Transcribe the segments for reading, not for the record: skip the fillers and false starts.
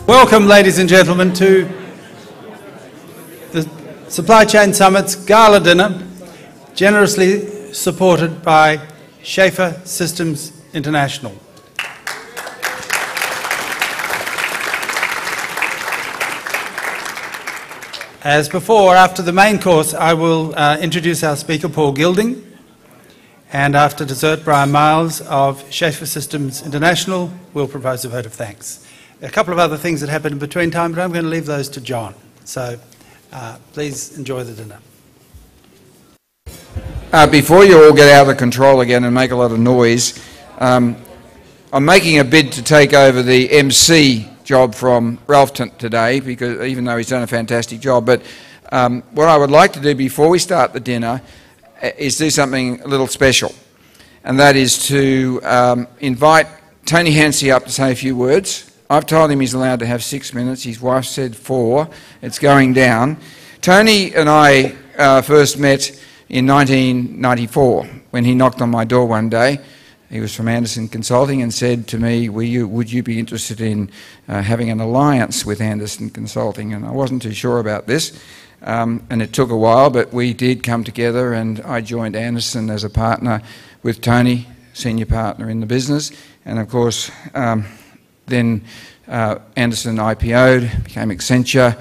Welcome, ladies and gentlemen, to the Supply Chain Summit's Gala Dinner, generously supported by Schaefer Systems International. As before, after the main course, I will introduce our speaker, Paul Gilding, and after dessert, Brian Miles of Schaefer Systems International will propose a vote of thanks. A couple of other things that happened in between time, but I'm going to leave those to John. So please enjoy the dinner. Before you all get out of control again and make a lot of noise, I'm making a bid to take over the MC job from Ralph today, because even though he's done a fantastic job. But what I would like to do before we start the dinner is do something a little special, and that is to invite Tony Hansey up to say a few words. I've told him he's allowed to have 6 minutes. His wife said 4. It's going down. Tony and I first met in 1994 when he knocked on my door one day. He was from Anderson Consulting and said to me, would you be interested in having an alliance with Anderson Consulting? And I wasn't too sure about this, and it took a while, but we did come together, and I joined Anderson as a partner with Tony, senior partner in the business. And of course, then Anderson IPO'd, became Accenture.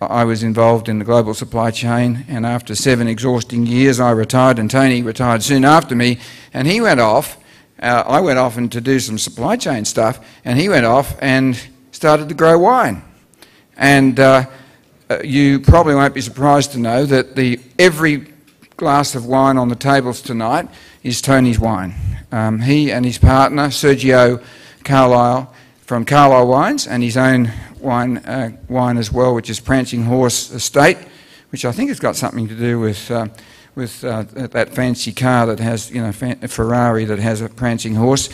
I was involved in the global supply chain, and after 7 exhausting years I retired, and Tony retired soon after me, and he went off. I went off to do some supply chain stuff, and he went off and started to grow wine. And you probably won't be surprised to know that every glass of wine on the tables tonight is Tony's wine. He and his partner, Sergio Carlisle, from Carlisle Wines, and his own wine as well, which is Prancing Horse Estate, which I think has got something to do with that fancy car that has, a Ferrari that has a prancing horse.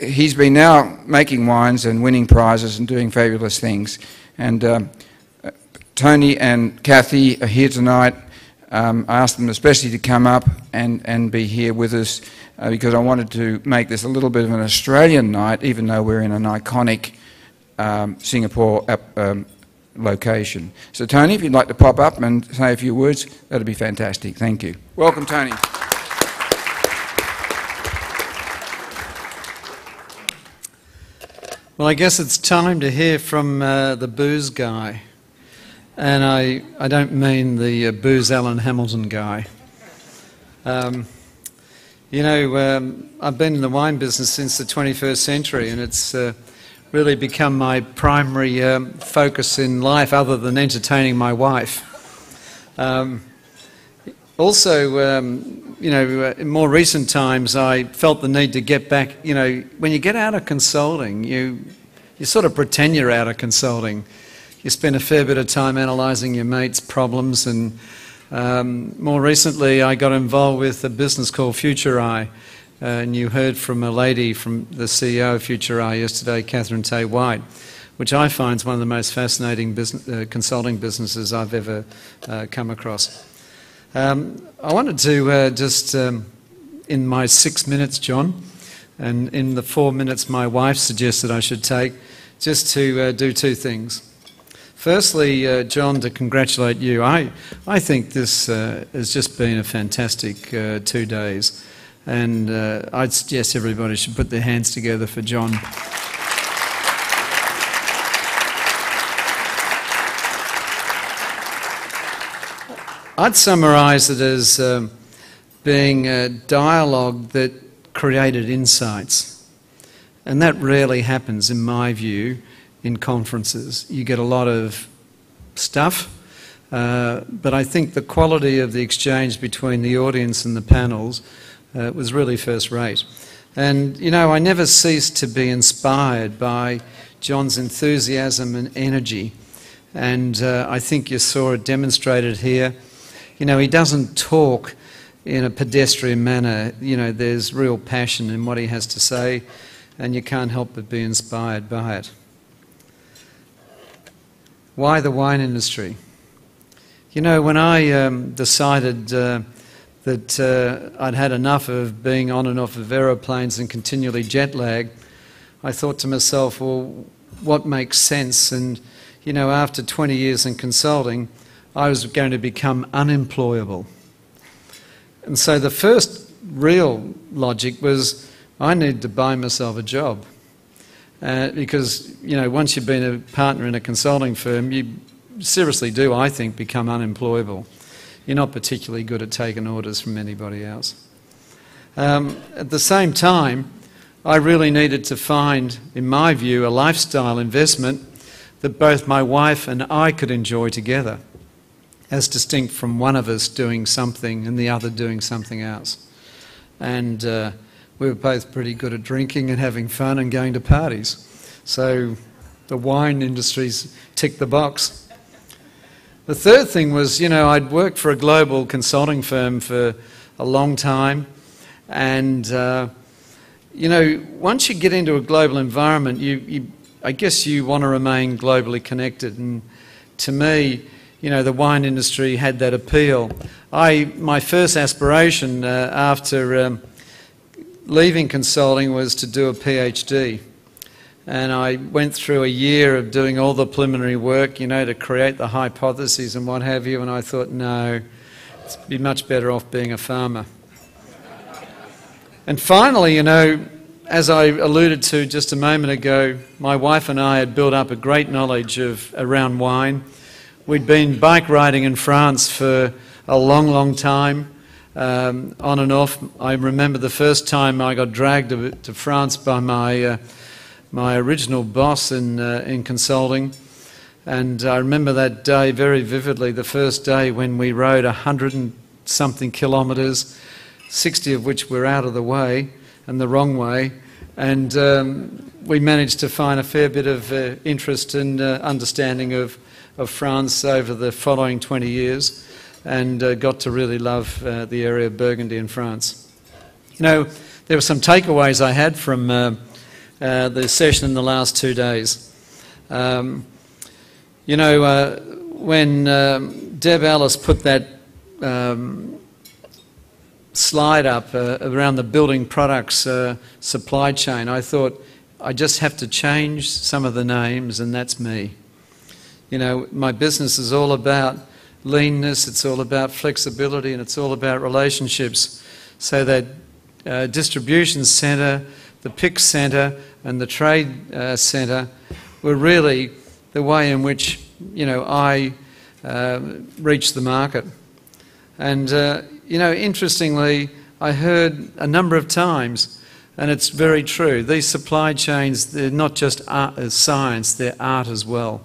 He's been now making wines and winning prizes and doing fabulous things. And Tony and Kathy are here tonight. I asked them especially to come up and be here with us because I wanted to make this a little bit of an Australian night, even though we're in an iconic Singapore location. So Tony, if you'd like to pop up and say a few words, that'd be fantastic. Thank you. Welcome, Tony. Well, I guess it's time to hear from the booze guy. And I don't mean the booze Alan Hamilton guy. I've been in the wine business since the 21st century, and it's really become my primary focus in life, other than entertaining my wife. In more recent times, I felt the need to get back. When you get out of consulting, you sort of pretend you're out of consulting. You spend a fair bit of time analysing your mates' problems, and more recently I got involved with a business called Future Eye, and you heard from a lady from the CEO of Future Eye yesterday, Catherine Tay-White, which I find is one of the most fascinating consulting businesses I've ever come across. I wanted to just, in my 6 minutes, John, and in the 4 minutes my wife suggested I should take, just to do 2 things. Firstly, John, to congratulate you. I think this has just been a fantastic 2 days, and I'd suggest everybody should put their hands together for John. I'd summarise it as being a dialogue that created insights, and that rarely happens, in my view, in conferences. You get a lot of stuff, but I think the quality of the exchange between the audience and the panels was really first rate. And I never ceased to be inspired by John's enthusiasm and energy, and I think you saw it demonstrated here. He doesn't talk in a pedestrian manner. There's real passion in what he has to say. and you can't help but be inspired by it. Why the wine industry? You know, when I decided that I'd had enough of being on and off of aeroplanes and continually jet lagged, I thought to myself, well, what makes sense? And, you know, after 20 years in consulting, I was going to become unemployable. And so the first real logic was I needed to buy myself a job. Because, you know, once you've been a partner in a consulting firm, you seriously do, I think, become unemployable. You're not particularly good at taking orders from anybody else. At the same time, I really needed to find, in my view, a lifestyle investment that both my wife and I could enjoy together, as distinct from one of us doing something and the other doing something else. And we were both pretty good at drinking and having fun and going to parties. So the wine industry's ticked the box. The third thing was, you know, I'd worked for a global consulting firm for a long time, and you know, once you get into a global environment, I guess you want to remain globally connected. And to me, you know, the wine industry had that appeal. My first aspiration after leaving consulting was to do a PhD. And I went through a year of doing all the preliminary work, you know, to create the hypotheses and what have you, and I thought, no, it'd be much better off being a farmer. And finally, you know, as I alluded to just a moment ago, my wife and I had built up a great knowledge around wine. We'd been bike riding in France for a long, long time, on and off. I remember the first time I got dragged to France by my original boss in consulting, and I remember that day very vividly, the first day when we rode 100 and something kilometres, 60 of which were out of the way and the wrong way, and we managed to find a fair bit of interest and understanding of France over the following 20 years, and got to really love the area of Burgundy in France. You know, there were some takeaways I had from the session in the last 2 days. You know, when Deb Ellis put that slide up around the building products supply chain, I thought, I just have to change some of the names, and that's me. You know, my business is all about leanness, it's all about flexibility, and it's all about relationships. So that distribution centre, the pick centre and the trade centre were really the way in which, you know, I reached the market. And, you know, interestingly, I heard a number of times, and it's very true, these supply chains, they're not just art, science, they're art as well.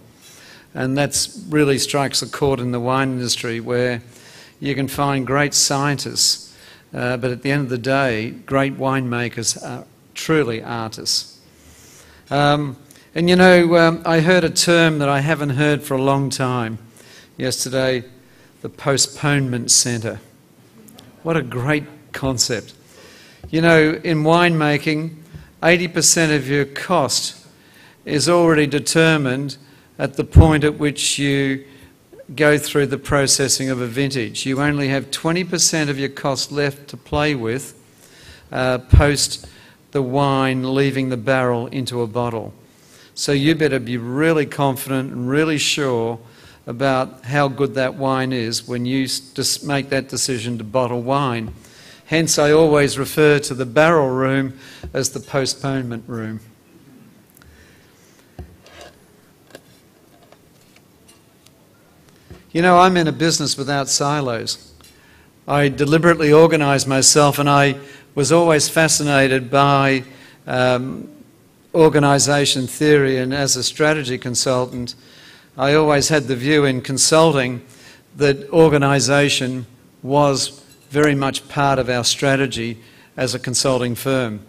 And that really strikes a chord in the wine industry, where you can find great scientists, but at the end of the day, great winemakers are truly artists. And you know, I heard a term that I haven't heard for a long time yesterday, the postponement centre. What a great concept. You know, in winemaking, 80% of your cost is already determined at the point at which you go through the processing of a vintage. You only have 20% of your cost left to play with post the wine leaving the barrel into a bottle. So you better be really confident and really sure about how good that wine is when you just make that decision to bottle wine. Hence, I always refer to the barrel room as the postponement room. You know, I'm in a business without silos. I deliberately organised myself, and I was always fascinated by organisation theory, and as a strategy consultant, I always had the view in consulting that organisation was very much part of our strategy as a consulting firm.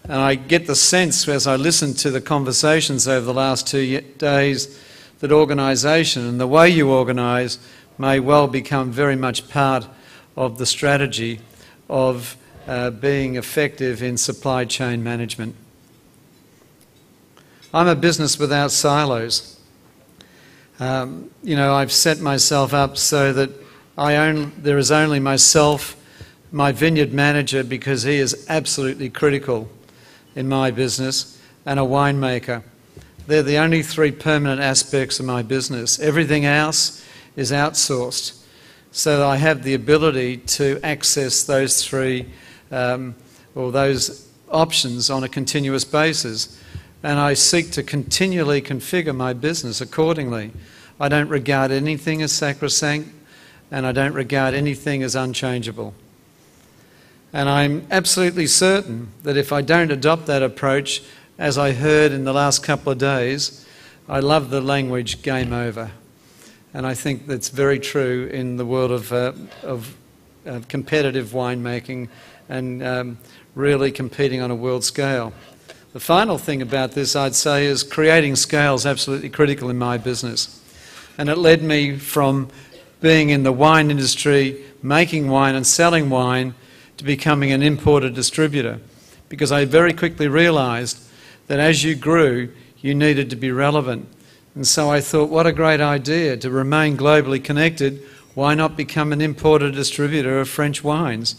And I get the sense, as I listen to the conversations over the last 2 days, that organisation and the way you organise may well become very much part of the strategy of being effective in supply chain management. I'm a business without silos. I've set myself up so that there is only myself, my vineyard manager, because he is absolutely critical in my business, and a winemaker. They're the only three permanent aspects of my business. Everything else is outsourced. So I have the ability to access those three or those options on a continuous basis. And I seek to continually configure my business accordingly. I don't regard anything as sacrosanct, and I don't regard anything as unchangeable. And I'm absolutely certain that if I don't adopt that approach, as I heard in the last couple of days, I love the language "game over." And I think that's very true in the world of competitive winemaking and really competing on a world scale. The final thing about this, I'd say, is creating scale is absolutely critical in my business. And it led me from being in the wine industry, making wine and selling wine, to becoming an importer distributor, because I very quickly realised that as you grew, you needed to be relevant. And so I thought, what a great idea to remain globally connected. Why not become an importer distributor of French wines?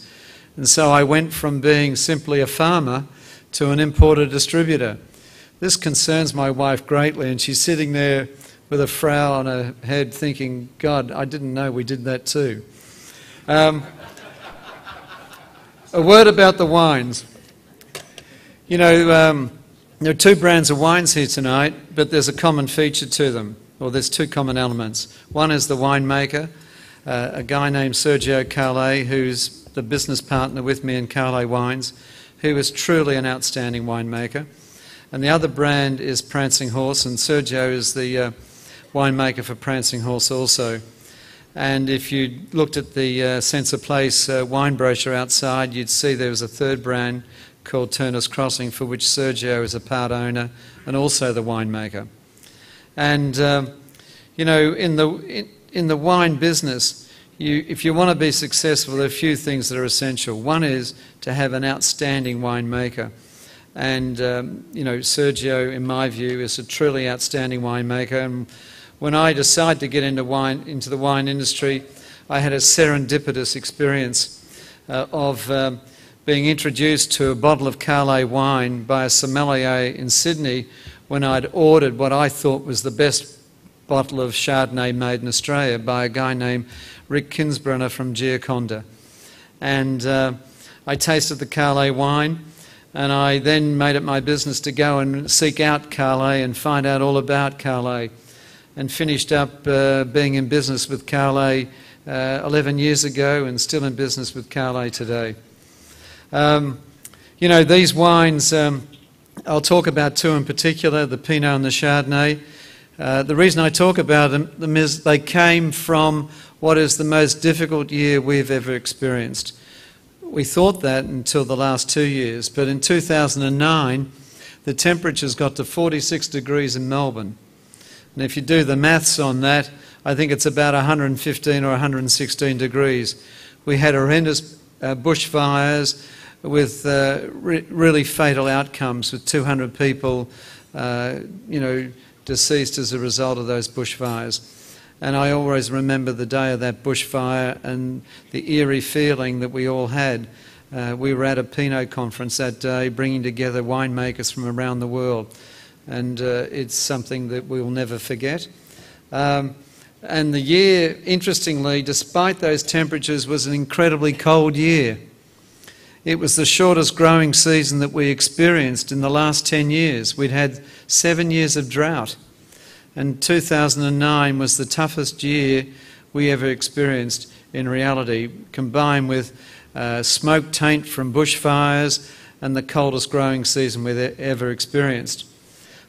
And so I went from being simply a farmer to an importer distributor. This concerns my wife greatly, and she's sitting there with a frown on her head thinking, God, I didn't know we did that too. A word about the wines. There are two brands of wines here tonight, but there's a common feature to them, or there's two common elements. One is the winemaker, a guy named Sergio Carle, who's the business partner with me in Carle Wines, who is truly an outstanding winemaker. And the other brand is Prancing Horse, and Sergio is the winemaker for Prancing Horse also. And if you looked at the Sense of Place wine brochure outside, you'd see there was a third brand called Turner's Crossing, for which Sergio is a part owner and also the winemaker. And in the wine business, if you want to be successful, there are a few things that are essential. One is to have an outstanding winemaker. And Sergio, in my view, is a truly outstanding winemaker. And when I decided to get into the wine industry, I had a serendipitous experience of being introduced to a bottle of Carle wine by a sommelier in Sydney when I'd ordered what I thought was the best bottle of Chardonnay made in Australia by a guy named Rick Kinsbrunner from Gioconda. And I tasted the Carle wine, and I then made it my business to go and seek out Carle and find out all about Carle, and finished up being in business with Carle 11 years ago and still in business with Carle today. These wines, I'll talk about two in particular, the Pinot and the Chardonnay. The reason I talk about them is they came from what is the most difficult year we've ever experienced. We thought that until the last 2 years, but in 2009, the temperatures got to 46 degrees in Melbourne. And if you do the maths on that, I think it's about 115 or 116 degrees. We had horrendous bushfires with really fatal outcomes, with 200 people, deceased as a result of those bushfires. And I always remember the day of that bushfire and the eerie feeling that we all had. We were at a Pinot conference that day, bringing together winemakers from around the world. And it's something that we will never forget. And the year, interestingly, despite those temperatures, was an incredibly cold year. It was the shortest growing season that we experienced in the last 10 years. We'd had 7 years of drought, and 2009 was the toughest year we ever experienced in reality, combined with smoke taint from bushfires and the coldest growing season we've ever experienced.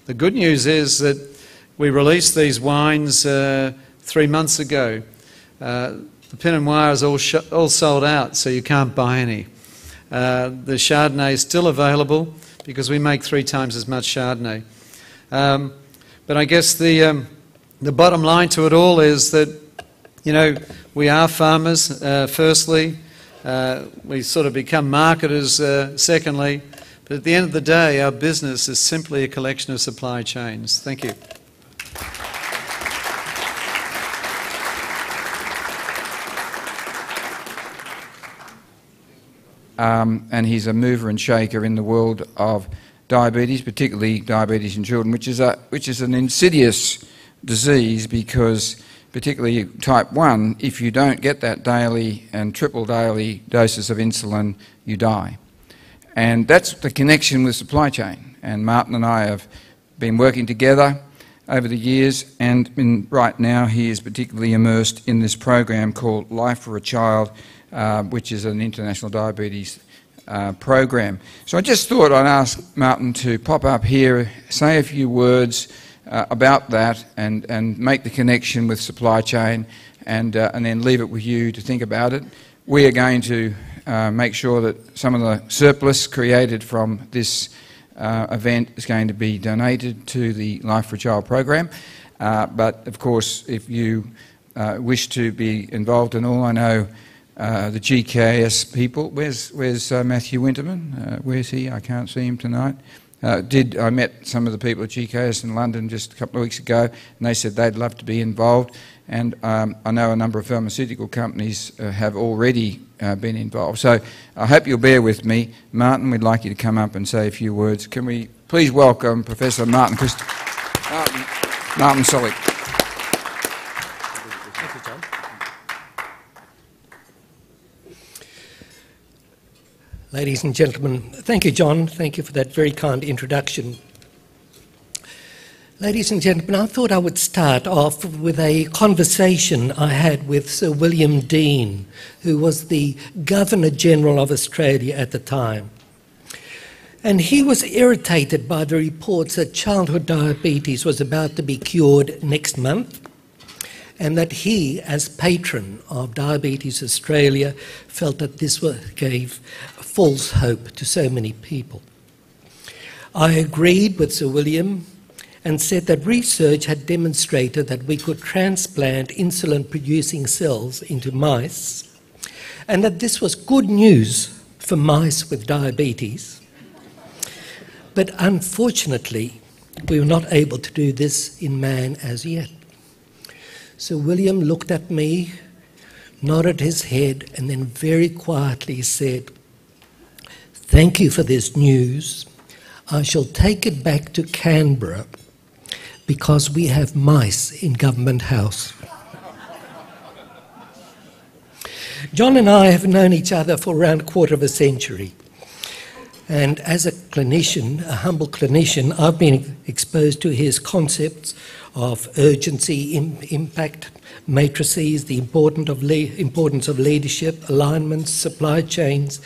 The good news is that we released these wines 3 months ago. The Pinot Noir is all sold out, so you can't buy any. The Chardonnay is still available because we make 3 times as much Chardonnay. But I guess the bottom line to it all is that, we are farmers, firstly. We sort of become marketers, secondly. But at the end of the day, our business is simply a collection of supply chains. Thank you. And he's a mover and shaker in the world of diabetes, particularly diabetes in children, which is an insidious disease, because particularly type 1, if you don't get that daily and triple daily doses of insulin, you die. And that's the connection with supply chain. And Martin and I have been working together over the years, and right now he is particularly immersed in this program called Life for a Child, which is an international diabetes program. So I just thought I'd ask Martin to pop up here, say a few words about that, and make the connection with supply chain, and then leave it with you to think about it. We are going to make sure that some of the surplus created from this event is going to be donated to the Life for a Child program. But of course, if you wish to be involved in all, I know the GKS people. Where's Matthew Winterman? Where's he? I can't see him tonight. I met some of the people at GKS in London just a couple of weeks ago, and they said they'd love to be involved. And I know a number of pharmaceutical companies have already been involved. So I hope you'll bear with me. Martin, we'd like you to come up and say a few words. Can we please welcome Professor Martin Solik. Thank you, John. Ladies and gentlemen, thank you, John. Thank you for that very kind introduction. Ladies and gentlemen, I thought I would start off with a conversation I had with Sir William Dean, who was the Governor-General of Australia at the time. And he was irritated by the reports that childhood diabetes was about to be cured next month, and that he, as patron of Diabetes Australia, felt that this gave false hope to so many people. I agreed with Sir William and said that research had demonstrated that we could transplant insulin-producing cells into mice, and that this was good news for mice with diabetes. But unfortunately, we were not able to do this in man as yet. Sir William looked at me, nodded his head, and then very quietly said, "Thank you for this news. I shall take it back to Canberra because we have mice in Government House." John and I have known each other for around a quarter of a century. And as a clinician, a humble clinician, I've been exposed to his concepts of urgency, impact matrices, the importance of leadership, alignments, supply chains,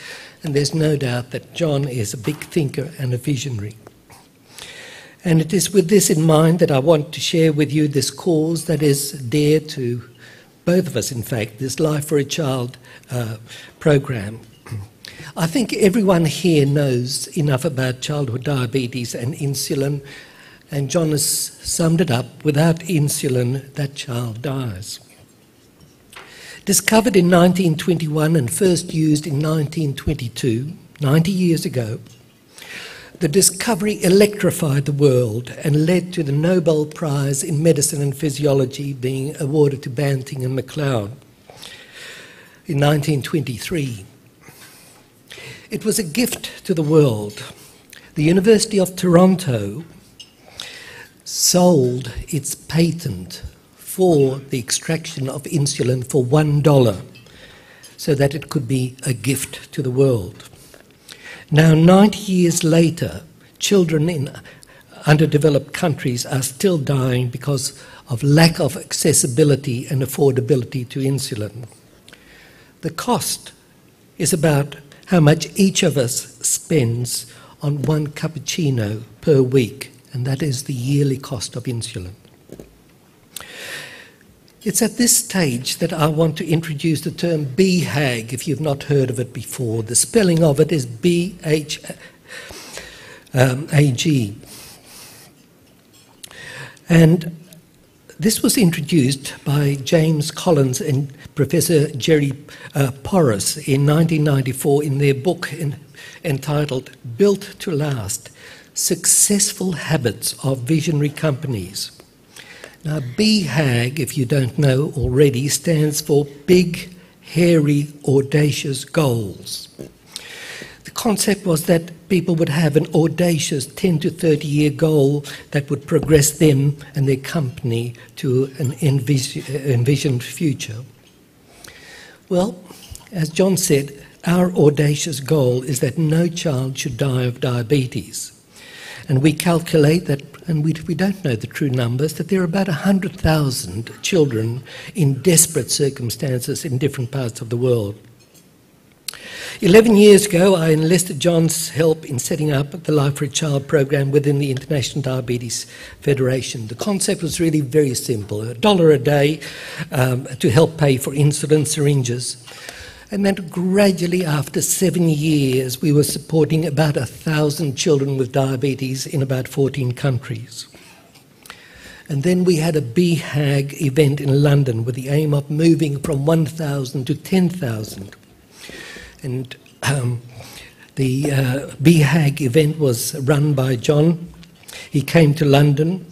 and there's no doubt that John is a big thinker and a visionary. And it is with this in mind that I want to share with you this cause that is dear to both of us, in fact, this Life for a Child program. I think everyone here knows enough about childhood diabetes and insulin, and John has summed it up: without insulin, that child dies. Discovered in 1921 and first used in 1922, 90 years ago, the discovery electrified the world and led to the Nobel Prize in Medicine and Physiology being awarded to Banting and MacLeod in 1923. It was a gift to the world. The University of Toronto sold its patent for the extraction of insulin for $1 so that it could be a gift to the world. Now, 90 years later, children in underdeveloped countries are still dying because of lack of accessibility and affordability to insulin. The cost is about how much each of us spends on one cappuccino per week, and that is the yearly cost of insulin. It's at this stage that I want to introduce the term BHAG, if you've not heard of it before. The spelling of it is BHAG. And This was introduced by James Collins and Professor Jerry Porras in 1994 in their book entitled Built to Last: Successful Habits of Visionary Companies. Now, BHAG, if you don't know already, stands for Big, Hairy, Audacious Goals. The concept was that people would have an audacious 10 to 30-year goal that would progress them and their company to an envisioned future. Well, as John said, our audacious goal is that no child should die of diabetes. And we calculate that, and we don't know the true numbers, that there are about 100,000 children in desperate circumstances in different parts of the world. 11 years ago, I enlisted John's help in setting up the Life for a Child program within the International Diabetes Federation. The concept was really very simple: $1 a day to help pay for insulin syringes. And then gradually, after 7 years, we were supporting about 1,000 children with diabetes in about 14 countries. And then we had a BHAG event in London with the aim of moving from 1,000 to 10,000. And the BHAG event was run by John. He came to London,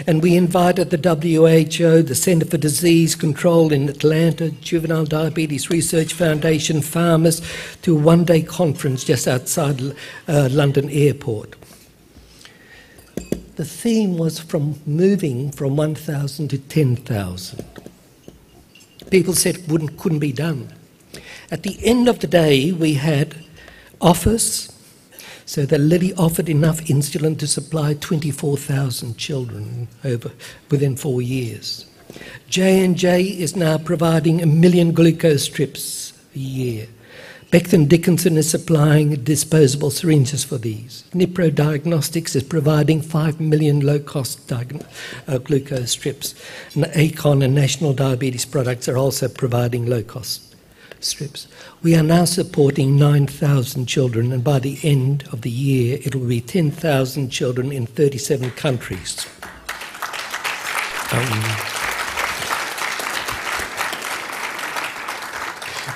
and we invited the WHO, the Centre for Disease Control in Atlanta, Juvenile Diabetes Research Foundation, farmers, to a one-day conference just outside London Airport. The theme was from moving from 1,000 to 10,000. People said it couldn't be done. At the end of the day, we had offers. So the Lilly offered enough insulin to supply 24,000 children within 4 years. J&J is now providing 1 million glucose strips a year. Becton Dickinson is supplying disposable syringes for these. Nipro Diagnostics is providing 5 million low-cost glucose strips. And Acon and National Diabetes Products are also providing low-cost strips. We are now supporting 9,000 children, and by the end of the year it will be 10,000 children in 37 countries.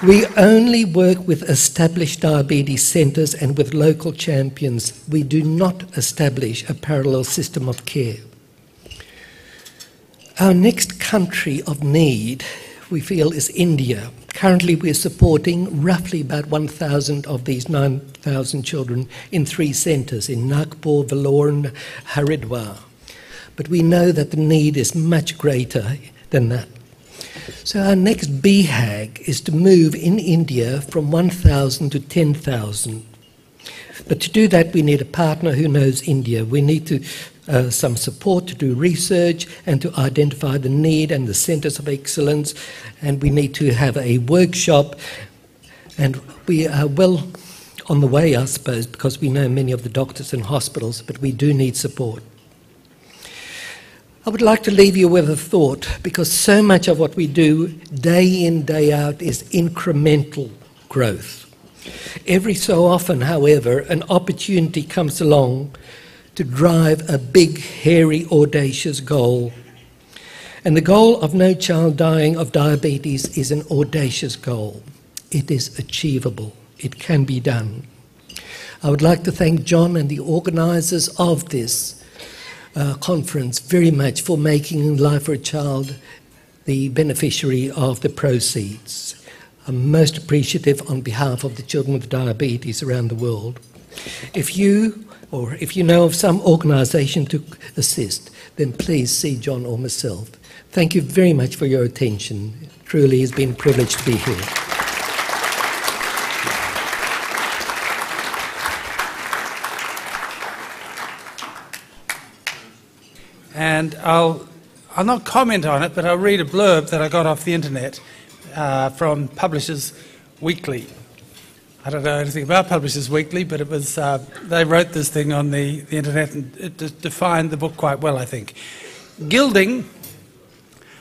We only work with established diabetes centres and with local champions. We do not establish a parallel system of care. Our next country of need, we feel, is India. Currently, we're supporting roughly about 1,000 of these 9,000 children in 3 centres, in Nagpur, Vellore and Haridwar. But we know that the need is much greater than that. So our next BHAG is to move in India from 1,000 to 10,000. But to do that, we need a partner who knows India. We need some support to do research and to identify the need and the centres of excellence. And we need to have a workshop. And we are well on the way, I suppose, because we know many of the doctors and hospitals, but we do need support. I would like to leave you with a thought, because so much of what we do day in, day out is incremental growth. Every so often, however, an opportunity comes along to drive a big, hairy, audacious goal. And the goal of no child dying of diabetes is an audacious goal. It is achievable. It can be done. I would like to thank John and the organisers of this conference very much for making Life for a Child the beneficiary of the proceeds. I'm most appreciative on behalf of the children with diabetes around the world. If you know of some organisation to assist, then please see John or myself. Thank you very much for your attention. It truly has been a privilege to be here. And I'll not comment on it, but I'll read a blurb that I got off the internet from Publishers Weekly. I don't know anything about Publishers Weekly, but it was they wrote this thing on the internet, and it defined the book quite well, I think. Gilding,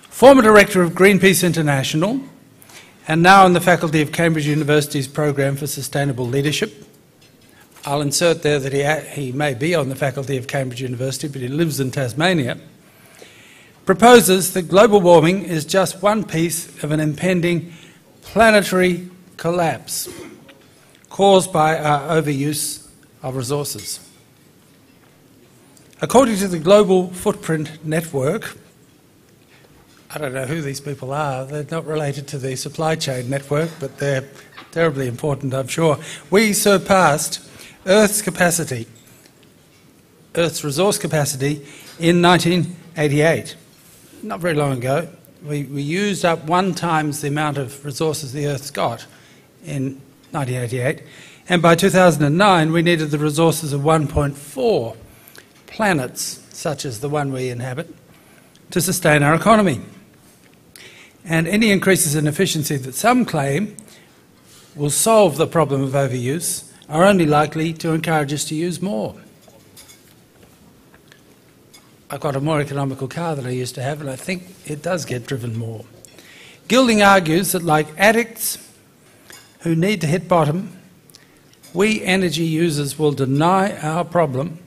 former director of Greenpeace International, and now on the faculty of Cambridge University's Programme for Sustainable Leadership. I'll insert there that he may be on the faculty of Cambridge University, but he lives in Tasmania. proposes that global warming is just one piece of an impending planetary collapse caused by our overuse of resources. According to the Global Footprint Network, I don't know who these people are, they're not related to the supply chain network, but they're terribly important, I'm sure. We surpassed Earth's capacity, Earth's resource capacity, in 1988. Not very long ago. We used up 1 times the amount of resources the Earth's got in 1988, and by 2009 we needed the resources of 1.4 planets, such as the one we inhabit, to sustain our economy. And any increases in efficiency that some claim will solve the problem of overuse are only likely to encourage us to use more. I've got a more economical car than I used to have, and I think it does get driven more. Gilding argues that, like addicts who need to hit bottom, we energy users will deny our problem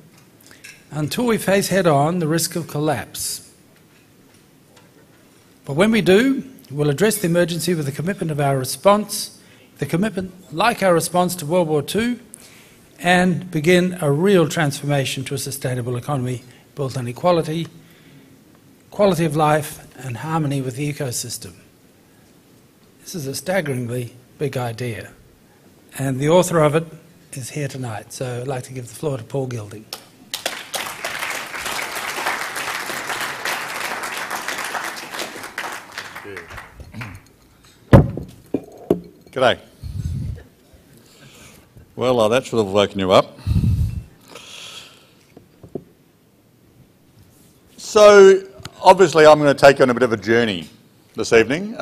until we face head-on the risk of collapse. But when we do, we'll address the emergency with the commitment of our response, the commitment like our response to World War II, and begin a real transformation to a sustainable economy built on equality, quality of life, and harmony with the ecosystem. This is a staggeringly big idea, and the author of it is here tonight, so I'd like to give the floor to Paul Gilding. G'day. Well, that should have woken you up. So, obviously I'm going to take you on a bit of a journey this evening.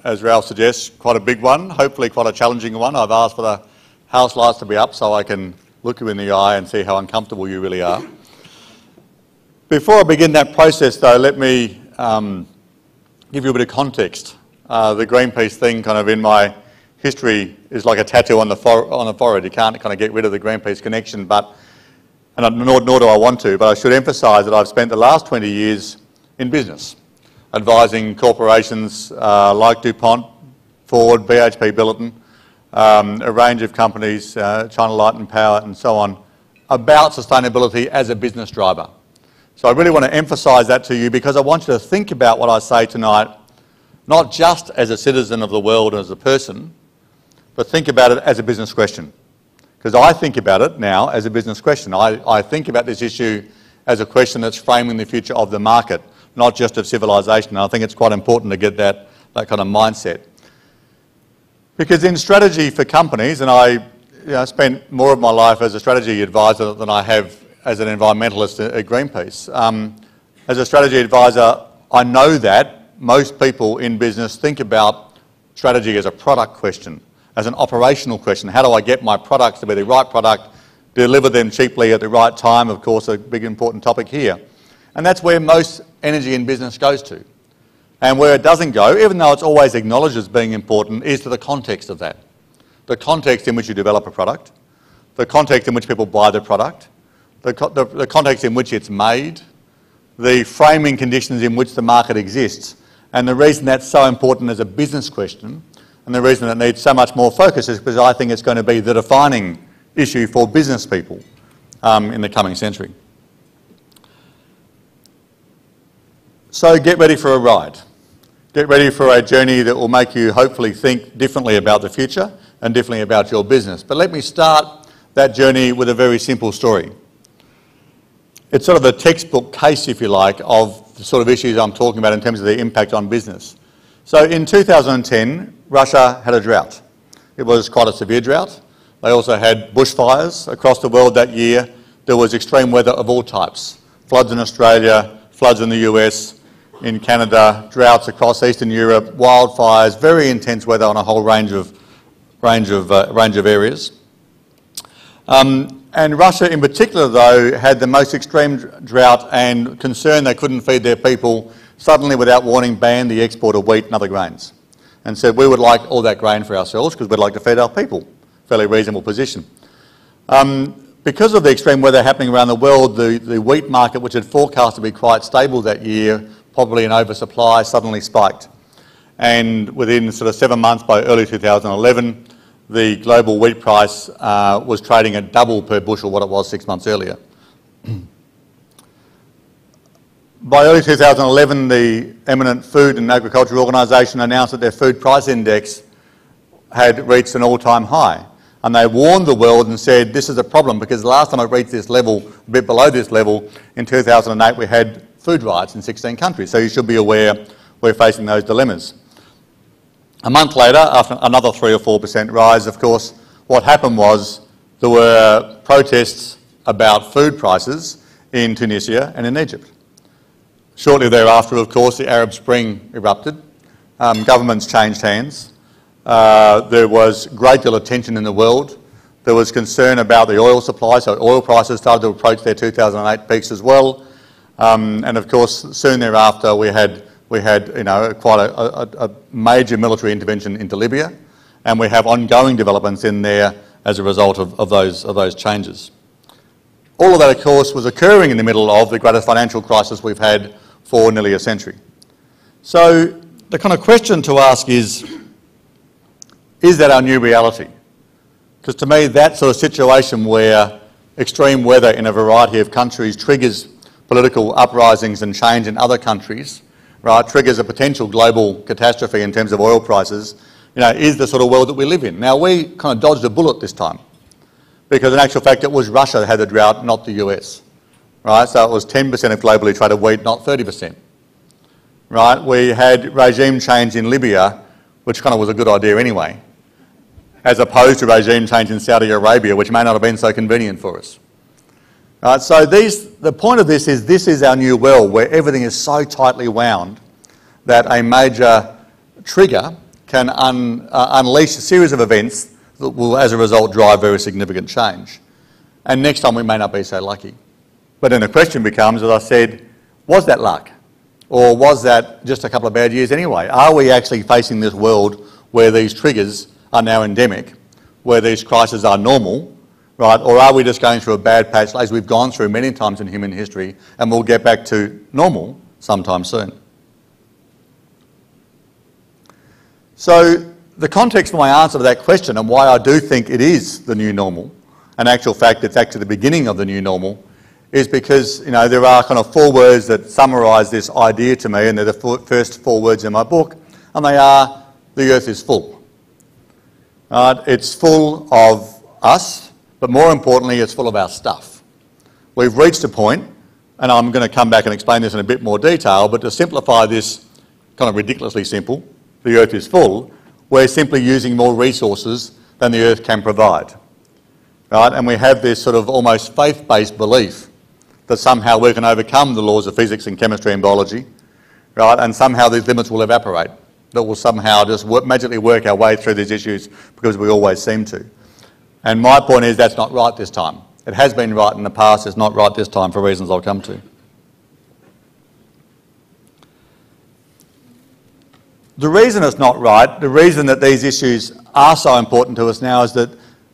As Ralph suggests, quite a big one, hopefully quite a challenging one. I've asked for the house lights to be up so I can look you in the eye and see how uncomfortable you really are. Before I begin that process though, let me give you a bit of context. The Greenpeace thing kind of in my history is like a tattoo on the forehead. You can't kind of get rid of the Greenpeace connection, nor do I want to, but I should emphasise that I've spent the last 20 years in business, advising corporations like DuPont, Ford, BHP Billiton, a range of companies, China Light and Power and so on, about sustainability as a business driver. So I really want to emphasise that to you because I want you to think about what I say tonight, not just as a citizen of the world and as a person, but think about it as a business question. Because I think about it now as a business question. I think about this issue as a question that's framing the future of the market, not just of civilisation. And I think it's quite important to get that kind of mindset. Because in strategy for companies, and I spent more of my life as a strategy advisor than I have as an environmentalist at Greenpeace. As a strategy advisor, I know that most people in business think about strategy as a product question, as an operational question. How do I get my products to be the right product, deliver them cheaply at the right time? Of course, a big important topic here. And that's where most energy in business goes to. And where it doesn't go, even though it's always acknowledged as being important, is to the context of that. The context in which you develop a product, the context in which people buy the product, the context in which it's made, the framing conditions in which the market exists. And the reason that's so important as a business question, and the reason it needs so much more focus, is because I think it's going to be the defining issue for business people in the coming century. So get ready for a ride. Get ready for a journey that will make you hopefully think differently about the future and differently about your business. But let me start that journey with a very simple story. It's sort of a textbook case, if you like, of the sort of issues I'm talking about in terms of the impact on business. So in 2010, Russia had a drought. It was quite a severe drought. They also had bushfires across the world that year. There was extreme weather of all types. Floods in Australia, floods in the US, in Canada, droughts across Eastern Europe, wildfires, very intense weather on a whole range of areas. And Russia in particular, though, had the most extreme drought and concerned they couldn't feed their people, suddenly without warning banned the export of wheat and other grains and said we would like all that grain for ourselves because we'd like to feed our people. Fairly reasonable position. Because of the extreme weather happening around the world, the wheat market, which had forecast to be quite stable that year, probably an oversupply, suddenly spiked. And within sort of 7 months, by early 2011, the global wheat price was trading at double per bushel what it was 6 months earlier. By early 2011, the eminent Food and Agriculture Organisation announced that their food price index had reached an all-time high. And they warned the world and said, this is a problem, because the last time it reached this level, a bit below this level, in 2008 we had food riots in 16 countries. So you should be aware we're facing those dilemmas. A month later, after another 3 or 4% rise, of course, what happened was there were protests about food prices in Tunisia and in Egypt. Shortly thereafter, of course, the Arab Spring erupted. Governments changed hands. There was great deal of tension in the world. There was concern about the oil supply, so oil prices started to approach their 2008 peaks as well. And of course, soon thereafter, we had quite a major military intervention into Libya, and we have ongoing developments in there as a result of those changes. All of that, of course, was occurring in the middle of the greatest financial crisis we've had for nearly a century. So the kind of question to ask is that our new reality? Because to me, that sort of situation where extreme weather in a variety of countries triggers political uprisings and change in other countries, right, triggers a potential global catastrophe in terms of oil prices, is the sort of world that we live in. Now, we kind of dodged a bullet this time, because in actual fact, it was Russia that had the drought, not the US, right? So it was 10% of globally traded wheat, not 30%, right? We had regime change in Libya, which kind of was a good idea anyway, as opposed to regime change in Saudi Arabia, which may not have been so convenient for us. Right, so the point of this is our new world, where everything is so tightly wound that a major trigger can unleash a series of events that will, as a result, drive very significant change. And next time we may not be so lucky. But then the question becomes, as I said, was that luck? Or was that just a couple of bad years anyway? Are we actually facing this world where these triggers are now endemic, where these crises are normal, right? Or are we just going through a bad patch, as we've gone through many times in human history, and we'll get back to normal sometime soon? So the context for my answer to that question, and why I do think it is the new normal, and actual fact it's actually the beginning of the new normal, is because there are kind of 4 words that summarise this idea to me, and they're the first 4 words in my book, and they are, the earth is full. It's full of us, but more importantly, it's full of our stuff. We've reached a point, and I'm going to come back and explain this in a bit more detail, but to simplify this kind of ridiculously simple, the earth is full, we're simply using more resources than the earth can provide. Right? And we have this sort of almost faith-based belief that somehow we can overcome the laws of physics and chemistry and biology, right? And somehow these limits will evaporate, that will somehow just magically work our way through these issues because we always seem to. And my point is that's not right this time. It has been right in the past, it's not right this time for reasons I'll come to. The reason it's not right, the reason that these issues are so important to us now is that,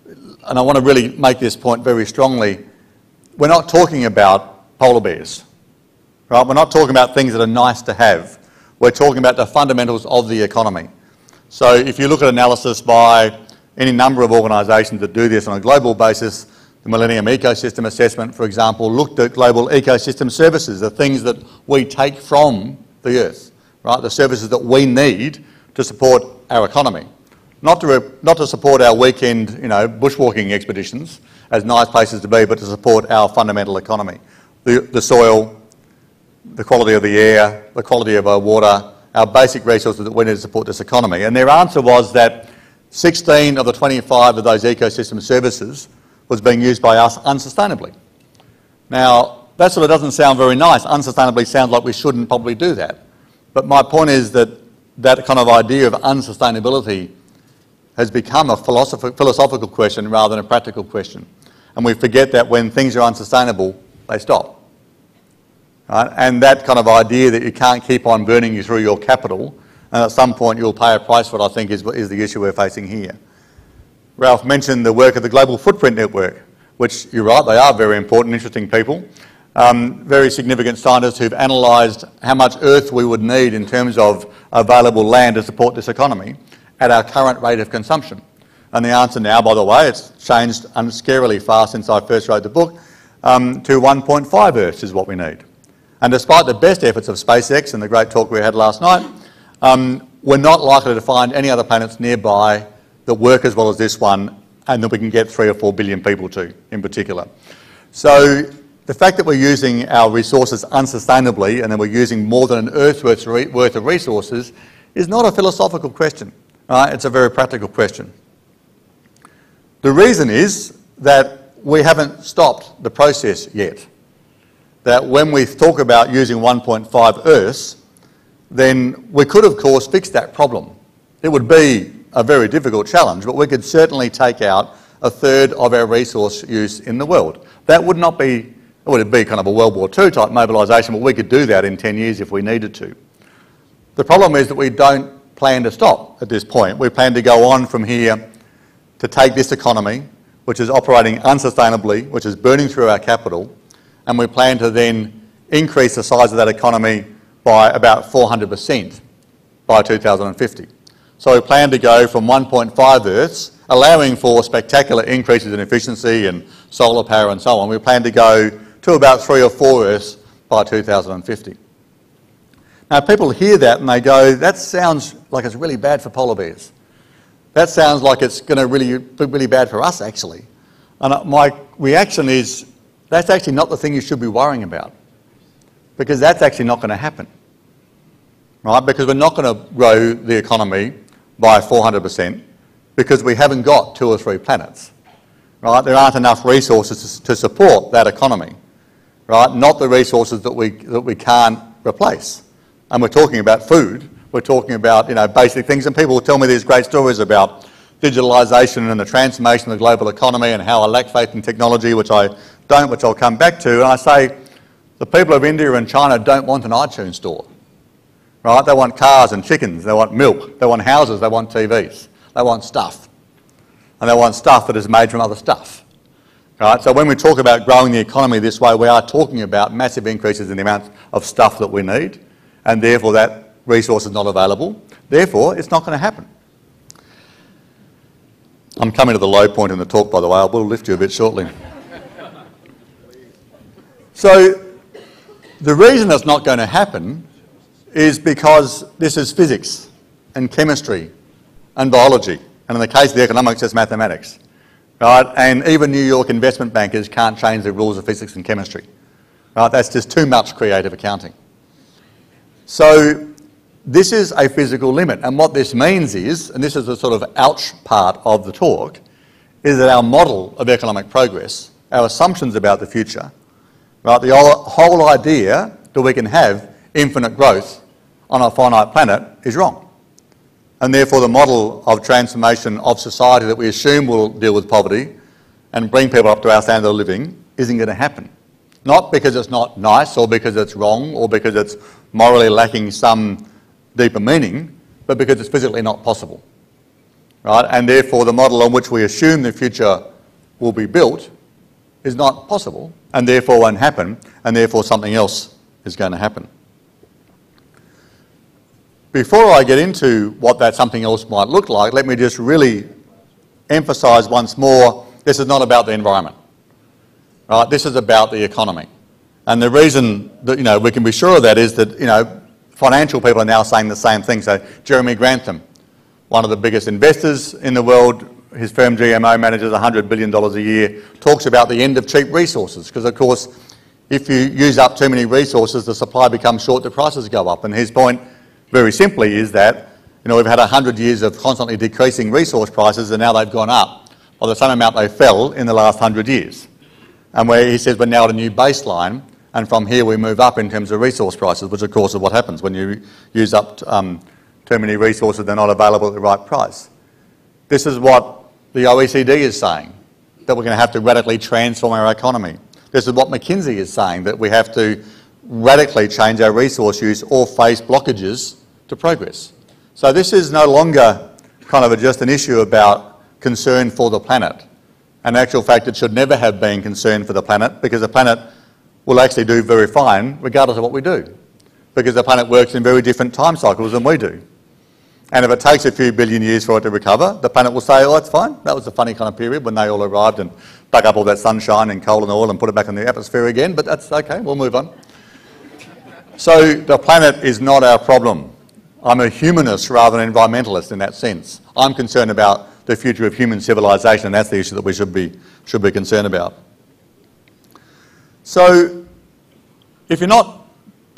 and I want to really make this point very strongly, we're not talking about polar bears, right? We're not talking about things that are nice to have. We're talking about the fundamentals of the economy. So if you look at analysis by any number of organisations that do this on a global basis, the Millennium Ecosystem Assessment, for example, looked at global ecosystem services, the things that we take from the earth, right? The services that we need to support our economy. Not to support our weekend, bushwalking expeditions as nice places to be, but to support our fundamental economy. The soil, the quality of the air, the quality of our water, our basic resources that we need to support this economy. And their answer was that 16 of the 25 of those ecosystem services was being used by us unsustainably. Now, that sort of doesn't sound very nice. Unsustainably sounds like we shouldn't probably do that. But my point is that that kind of idea of unsustainability has become a philosophical question rather than a practical question. And we forget that when things are unsustainable, they stop. Right? And that kind of idea that you can't keep on burning you through your capital, and at some point you'll pay a price for it, I think is the issue we're facing here. Ralph mentioned the work of the Global Footprint Network, which, you're right, they are very important, interesting people. very significant scientists who've analysed how much earth we would need in terms of available land to support this economy at our current rate of consumption. And the answer now, by the way, it's changed unscarily fast since I first wrote the book, to 1.5 Earths is what we need. And despite the best efforts of SpaceX and the great talk we had last night, we're not likely to find any other planets nearby that work as well as this one and that we can get 3 or 4 billion people to in particular. So the fact that we're using our resources unsustainably and that we're using more than an Earth's worth of resources is not a philosophical question. It's a very practical question. The reason is that we haven't stopped the process yet. That when we talk about using 1.5 Earths, then we could, of course, fix that problem. It would be a very difficult challenge, but we could certainly take out a third of our resource use in the world. That would not be, it would be kind of a World War II type mobilisation, but we could do that in 10 years if we needed to. The problem is that we don't plan to stop at this point. We plan to go on from here to take this economy, which is operating unsustainably, which is burning through our capital, and we plan to then increase the size of that economy by about 400% by 2050. So we plan to go from 1.5 Earths, allowing for spectacular increases in efficiency and solar power and so on. We plan to go to about 3 or 4 Earths by 2050. Now people hear that and they go, that sounds like it's really bad for polar bears. That sounds like it's going to be really bad for us actually. And my reaction is, that's actually not the thing you should be worrying about, because that's actually not going to happen, right? Because we're not going to grow the economy by 400% because we haven't got 2 or 3 planets, right? There aren't enough resources to support that economy, right? Not the resources that we can't replace. And we're talking about food. We're talking about, basic things, and people will tell me these great stories about digitalisation and the transformation of the global economy and how I lack faith in technology, which I don't, which I'll come back to. And I say, the people of India and China don't want an iTunes store, right? They want cars and chickens, they want milk, they want houses, they want TVs, they want stuff. And they want stuff that is made from other stuff, right? So when we talk about growing the economy this way, we are talking about massive increases in the amount of stuff that we need, and therefore that resource is not available. Therefore, it's not going to happen. I'm coming to the low point in the talk, by the way. I will lift you a bit shortly. So the reason it's not going to happen is because this is physics and chemistry and biology. And in the case of the economics, it's mathematics, right? And even New York investment bankers can't change the rules of physics and chemistry, right? That's just too much creative accounting. So this is a physical limit, and what this means is, and this is the sort of ouch part of the talk, is that our model of economic progress, our assumptions about the future, right, the whole idea that we can have infinite growth on a finite planet is wrong. And therefore the model of transformation of society that we assume will deal with poverty and bring people up to our standard of living isn't going to happen. Not because it's not nice or because it's wrong or because it's morally lacking some deeper meaning, but because it's physically not possible, right? And therefore the model on which we assume the future will be built is not possible, and therefore won't happen, and therefore something else is going to happen. Before I get into what that something else might look like, let me just really emphasise once more, this is not about the environment, right? This is about the economy. And the reason that we can be sure of that is that financial people are now saying the same thing. So Jeremy Grantham, one of the biggest investors in the world, his firm GMO manages $100 billion a year, talks about the end of cheap resources because, of course, if you use up too many resources, the supply becomes short, the prices go up. And his point, very simply, is that we've had 100 years of constantly decreasing resource prices and now they've gone up by the same amount they fell in the last 100 years. And where he says we're now at a new baseline, and from here we move up in terms of resource prices, which of course is what happens when you use up too many resources, they're not available at the right price. This is what the OECD is saying, that we're going to have to radically transform our economy. This is what McKinsey is saying, that we have to radically change our resource use or face blockages to progress. So this is no longer kind of just an issue about concern for the planet. In actual fact, it should never have been concern for the planet because the planet will actually do very fine regardless of what we do, because the planet works in very different time cycles than we do. And if it takes a few billion years for it to recover, the planet will say, oh, that's fine. That was a funny kind of period when they all arrived and dug up all that sunshine and coal and oil and put it back in the atmosphere again, but that's okay, we'll move on. So the planet is not our problem. I'm a humanist rather than environmentalist in that sense. I'm concerned about the future of human civilization, and that's the issue that we should be concerned about. So if you're not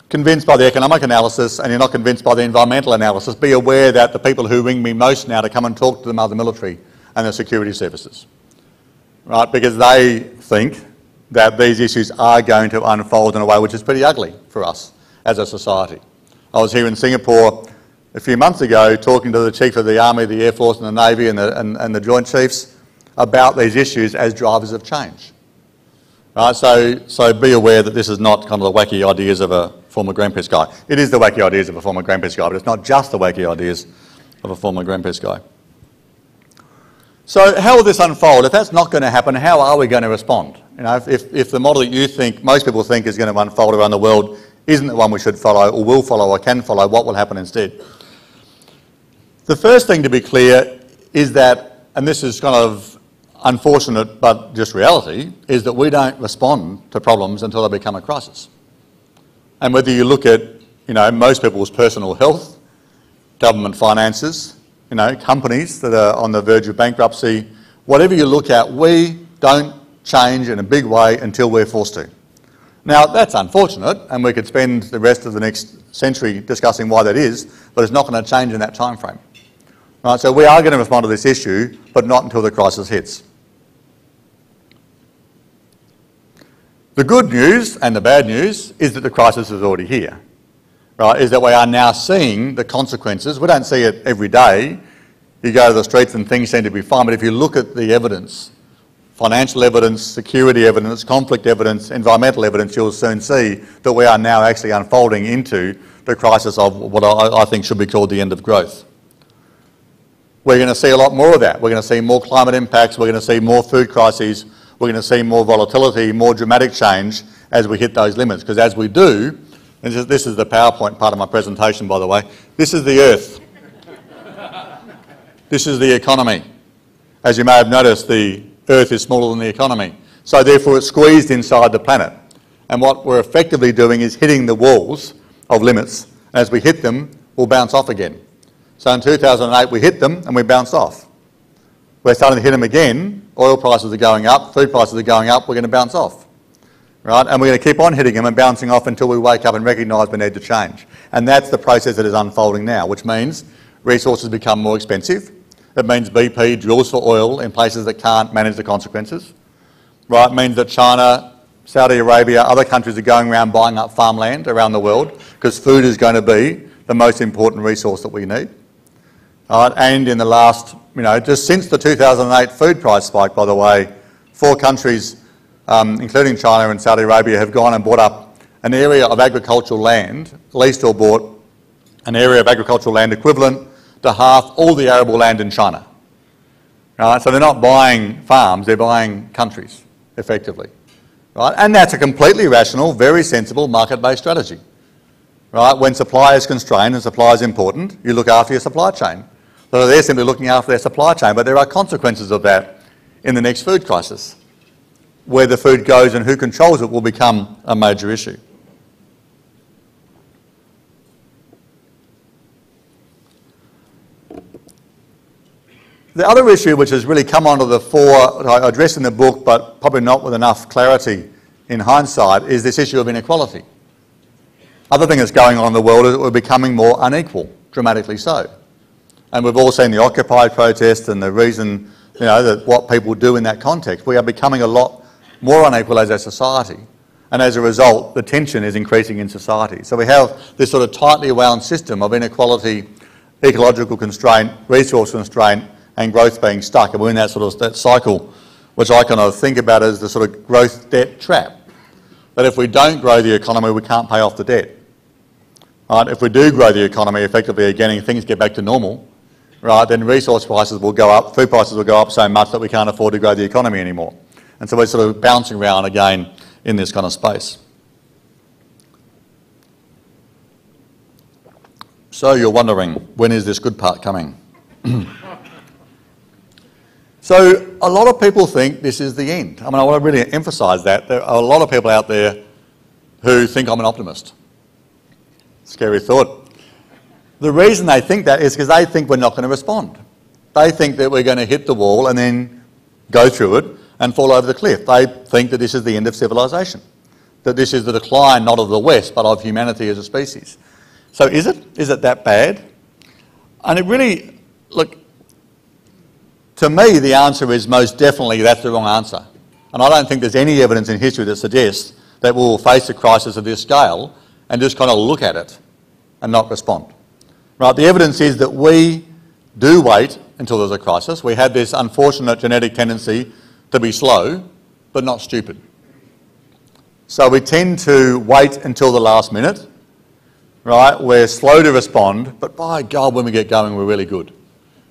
convinced by the economic analysis and you're not convinced by the environmental analysis, be aware that the people who ring me most now to come and talk to them are the military and the security services, right? Because they think that these issues are going to unfold in a way which is pretty ugly for us as a society. I was here in Singapore a few months ago talking to the Chief of the Army, the Air Force and the Navy and the Joint Chiefs about these issues as drivers of change. Right, so be aware that this is not kind of the wacky ideas of a former Greenpeace guy. It is the wacky ideas of a former Greenpeace guy, but it's not just the wacky ideas of a former Greenpeace guy. So how will this unfold? If that's not going to happen, how are we going to respond? You know, if the model that you think, most people think is going to unfold around the world isn't the one we should follow or will follow or can follow, what will happen instead? The first thing to be clear is that, and this is kind of unfortunate but just reality, is that we don't respond to problems until they become a crisis. And whether you look at, you know, most people's personal health, government finances, you know, companies that are on the verge of bankruptcy, whatever you look at, we don't change in a big way until we're forced to. Now, that's unfortunate, and we could spend the rest of the next century discussing why that is, but it's not going to change in that time frame. Right, so we are going to respond to this issue, but not until the crisis hits. The good news and the bad news is that the crisis is already here, right? Is that we are now seeing the consequences. We don't see it every day. You go to the streets and things seem to be fine, but if you look at the evidence, financial evidence, security evidence, conflict evidence, environmental evidence, you'll soon see that we are now actually unfolding into the crisis of what I think should be called the end of growth. We're going to see a lot more of that. We're going to see more climate impacts. We're going to see more food crises. We're going to see more volatility, more dramatic change as we hit those limits. Because as we do, and this is the PowerPoint part of my presentation, by the way, this is the Earth. This is the economy. As you may have noticed, the Earth is smaller than the economy. So therefore it's squeezed inside the planet. And what we're effectively doing is hitting the walls of limits. As we hit them, we'll bounce off again. So in 2008 we hit them and we bounced off. We're starting to hit them again. Oil prices are going up, food prices are going up, we're going to bounce off. Right? And we're going to keep on hitting them and bouncing off until we wake up and recognise we need to change. And that's the process that is unfolding now, which means resources become more expensive. It means BP drills for oil in places that can't manage the consequences. Right? It means that China, Saudi Arabia, other countries are going around buying up farmland around the world because food is going to be the most important resource that we need. And in the last, just since the 2008 food price spike, by the way, 4 countries, including China and Saudi Arabia, have gone and bought up an area of agricultural land, leased or bought an area of agricultural land equivalent to half all the arable land in China. Right? So they're not buying farms, they're buying countries, effectively. Right? And that's a completely rational, very sensible market-based strategy. Right? When supply is constrained and supply is important, you look after your supply chain. So they're simply looking after their supply chain, but there are consequences of that in the next food crisis. Where the food goes and who controls it will become a major issue. The other issue which has really come onto the fore, I address in the book, but probably not with enough clarity in hindsight, is this issue of inequality. Other thing that's going on in the world is that we're becoming more unequal, dramatically so. And we've all seen the Occupy protest and the reason, that what people do in that context. We are becoming a lot more unequal as a society. And as a result, the tension is increasing in society. So we have this sort of tightly wound system of inequality, ecological constraint, resource constraint, and growth being stuck. And we're in that sort of that cycle, which I kind of think about as the sort of growth debt trap. That if we don't grow the economy, we can't pay off the debt. Right? If we do grow the economy effectively again and things get back to normal, right, then resource prices will go up, food prices will go up so much that we can't afford to grow the economy anymore. And so we're sort of bouncing around again in this kind of space. So you're wondering, when is this good part coming? So a lot of people think this is the end. I mean, I want to really emphasise that. There are a lot of people out there who think I'm an optimist. Scary thought. The reason they think that is because they think we're not going to respond. They think that we're going to hit the wall and then go through it and fall over the cliff. They think that this is the end of civilization, that this is the decline not of the West but of humanity as a species. So is it? Is it that bad? And it really, look, to me the answer is most definitely that's the wrong answer. And I don't think there's any evidence in history that suggests that we will face a crisis of this scale and just kind of look at it and not respond. Right? The evidence is that we do wait until there's a crisis. We have this unfortunate genetic tendency to be slow, but not stupid. So we tend to wait until the last minute, right? We're slow to respond, but by God, when we get going, we're really good.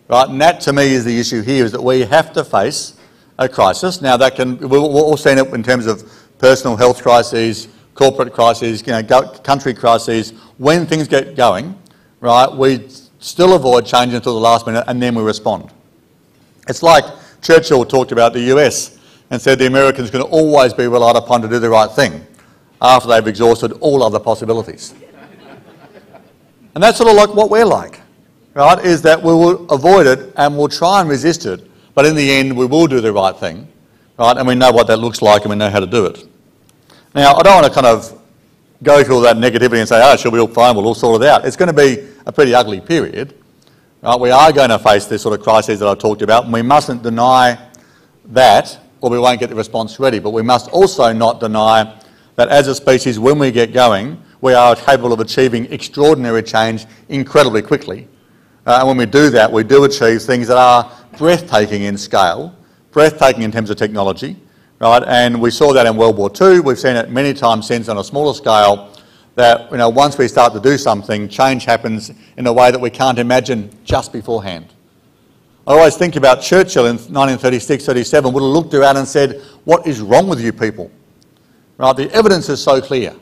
Right? And that, to me, is the issue here, is that we have to face a crisis. Now, that can, we've all seen it in terms of personal health crises, corporate crises, country crises. When things get going, right, we still avoid change until the last minute and then we respond. It's like Churchill talked about the US and said the Americans can always be relied upon to do the right thing after they've exhausted all other possibilities. And that's sort of like what we're like, right, is that we will avoid it and we'll try and resist it, but in the end we will do the right thing, right, and we know what that looks like and we know how to do it. Now, I don't want to kind of go through all that negativity and say, oh, she'll be all fine, we'll all sort it out. It's going to be a pretty ugly period. Right? We are going to face this sort of crises that I've talked about, and we mustn't deny that, or we won't get the response ready. But we must also not deny that as a species, when we get going, we are capable of achieving extraordinary change incredibly quickly. And when we do that, we do achieve things that are breathtaking in scale, breathtaking in terms of technology. Right, and we saw that in World War II. We've seen it many times since on a smaller scale, that once we start to do something, change happens in a way that we can't imagine just beforehand. I always think about Churchill in 1936-37 would have looked around and said, what is wrong with you people? Right, the evidence is so clear.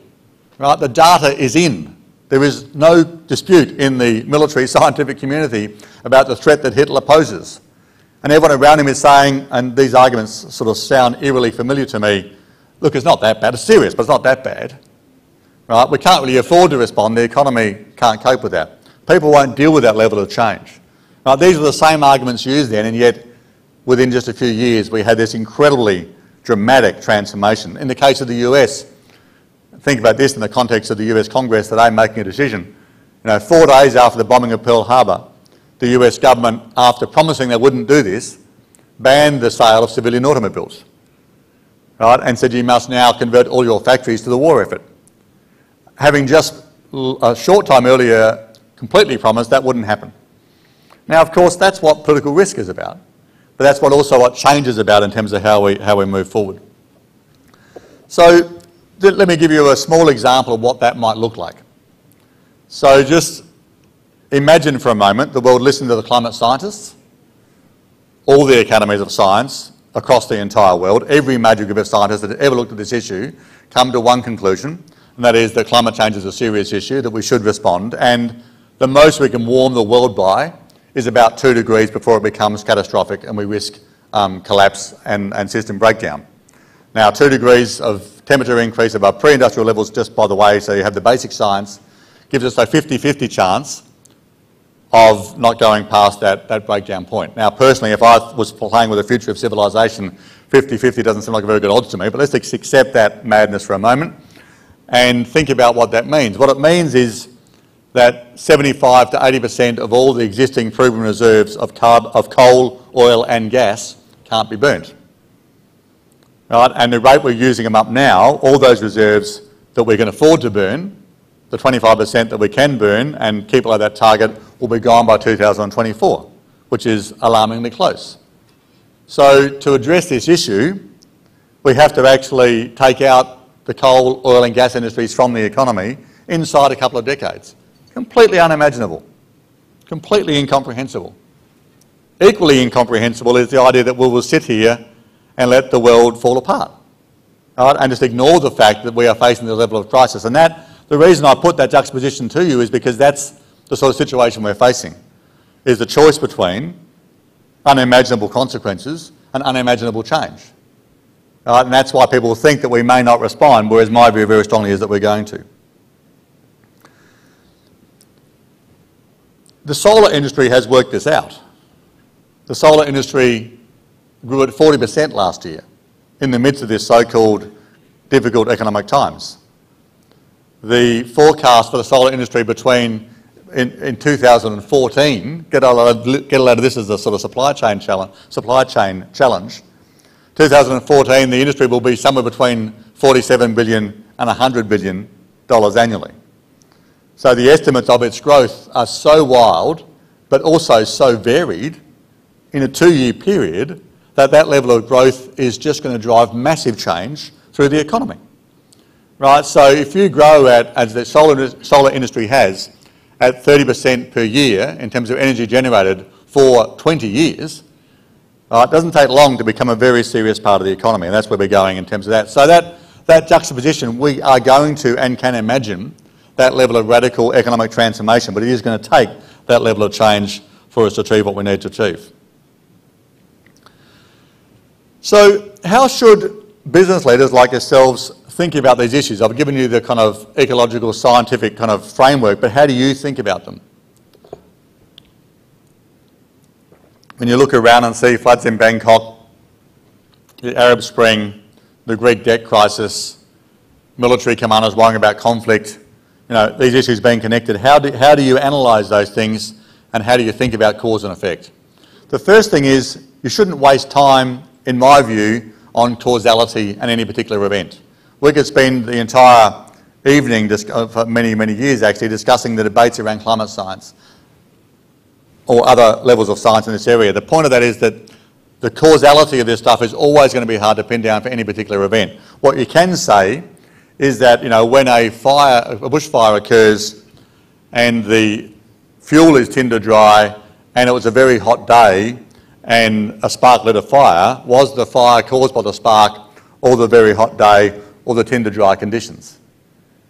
Right, the data is in. There is no dispute in the military scientific community about the threat that Hitler poses. And everyone around him is saying, and these arguments sort of sound eerily familiar to me, look, it's not that bad. It's serious, but it's not that bad. Right? We can't really afford to respond. The economy can't cope with that. People won't deal with that level of change. Right? These were the same arguments used then, and yet within just a few years we had this incredibly dramatic transformation. In the case of the US, think about this in the context of the US Congress today making a decision. 4 days after the bombing of Pearl Harbor, the US government, after promising they wouldn't do this, banned the sale of civilian automobiles, right, and said you must now convert all your factories to the war effort. Having just a short time earlier completely promised that wouldn't happen. Now, of course, that's what political risk is about, but that's also what change is about in terms of how we move forward. So let me give you a small example of what that might look like. So just imagine for a moment the world listening to the climate scientists, all the academies of science across the entire world, every major group of scientists that have ever looked at this issue, come to one conclusion, and that is that climate change is a serious issue, that we should respond, and the most we can warm the world by is about 2 degrees before it becomes catastrophic and we risk collapse and system breakdown. Now, 2 degrees of temperature increase above pre-industrial levels, just by the way, so you have the basic science, gives us a 50-50 chance of not going past that breakdown point. Now, personally, if I was playing with the future of civilization, 50-50 doesn't seem like a very good odds to me, but let's accept that madness for a moment and think about what that means. What it means is that 75 to 80% of all the existing proven reserves of coal, oil and gas can't be burnt. Right? And the rate we're using them up now, all those reserves that we can afford to burn, the 25% that we can burn and keep below that target, will be gone by 2024, which is alarmingly close. So to address this issue, we have to actually take out the coal, oil and gas industries from the economy inside a couple of decades. Completely unimaginable, completely incomprehensible. Equally incomprehensible is the idea that we will sit here and let the world fall apart, right? And just ignore the fact that we are facing the level of crisis. And that, the reason I put that juxtaposition to you is because that's the sort of situation we're facing, is the choice between unimaginable consequences and unimaginable change. And that's why people think that we may not respond, whereas my view very strongly is that we're going to. The solar industry has worked this out. The solar industry grew at 40% last year in the midst of this so-called difficult economic times. The forecast for the solar industry in 2014, get a lot of this as a sort of supply chain challenge. 2014, the industry will be somewhere between $47 billion and $100 billion annually. So the estimates of its growth are so wild, but also so varied in a 2-year period that that level of growth is just going to drive massive change through the economy. Right? So if you grow as the solar industry has, at 30% per year in terms of energy generated for 20 years, it doesn't take long to become a very serious part of the economy, and that's where we're going in terms of that. So that juxtaposition, we are going to and can imagine that level of radical economic transformation, but it is going to take that level of change for us to achieve what we need to achieve. So how should business leaders like yourselves think about these issues? I've given you the kind of ecological, scientific kind of framework, but how do you think about them? When you look around and see floods in Bangkok, the Arab Spring, the Greek debt crisis, military commanders worrying about conflict, these issues being connected, how do you analyse those things and how do you think about cause and effect? The first thing is you shouldn't waste time, in my view, on causality and any particular event. We could spend the entire evening, for many, many years actually, discussing the debates around climate science or other levels of science in this area. The point of that is that the causality of this stuff is always going to be hard to pin down for any particular event. What you can say is that, when a bushfire occurs and the fuel is tinder dry and it was a very hot day and a spark lit a fire, was the fire caused by the spark or the very hot day or the tinder dry conditions?